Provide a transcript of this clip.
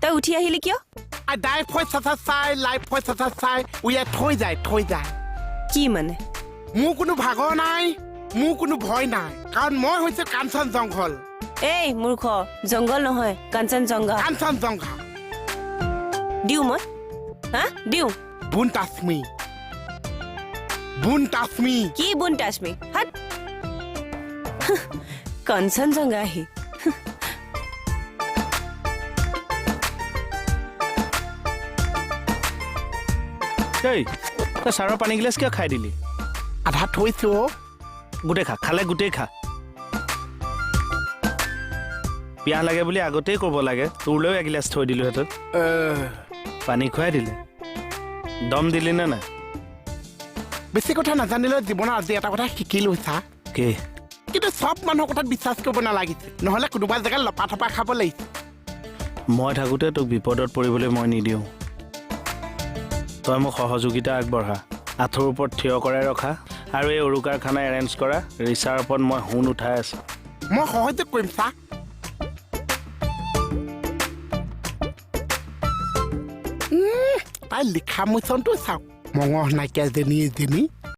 তই উঠি আহিলি কিয় ডাই পইচা চাই লাইফ পইচা চাই উইয়া থৈ যায় কি মানে মোৰ কোনো ভাগৰ নাই মোৰ কোনো ভয় নাই কাৰণ মই হৈছে কাঞ্চন জংঘল এই মূৰ্খ জংঘল নহয় কাঞ্চন জংঘা দিও মই হা দিও বুন টাচমি কি বুন টাচমি হাত কাঞ্চন জংঘা হি এই তই চাৰৰ পানী গিলাচ কিয় খাই দিলি আধা থৈছো গোটেই খা খালে গোটেই খা পিয়াহ লাগে বুলি আগতেই ক'ব লাগে তোৰলৈও এগিলাচ থৈ দিলো হেতত পানী খুৱাই দিলে দম দিলি নে নাই বেছি কথা নাজানিলেও জীৱনৰ আজি এটা কথা শিকিলো চা কি কিন্তু সব মানুহৰ কথাত বিশ্বাস কৰিব নালাগিছে নহলে কোনোবা জেগাত লপা থপা খাব লাগিছে মই থাকোঁতে তোক বিপদত পৰিবলৈ মই নিদিওঁ তই মোক সহযোগিতা আগবঢ়া আঁঠুৰ ওপৰত থিয় কৰাই ৰখা আৰু এই উৰুকাৰ খানা এৰেঞ্জ কৰা ৰিচাৰ ওপৰত মই হুন উঠাই আছো মই সহযোগ কৰিম চা তাই লিখা মোচনটো চাওক মঙহ নাইকিয়া যেনি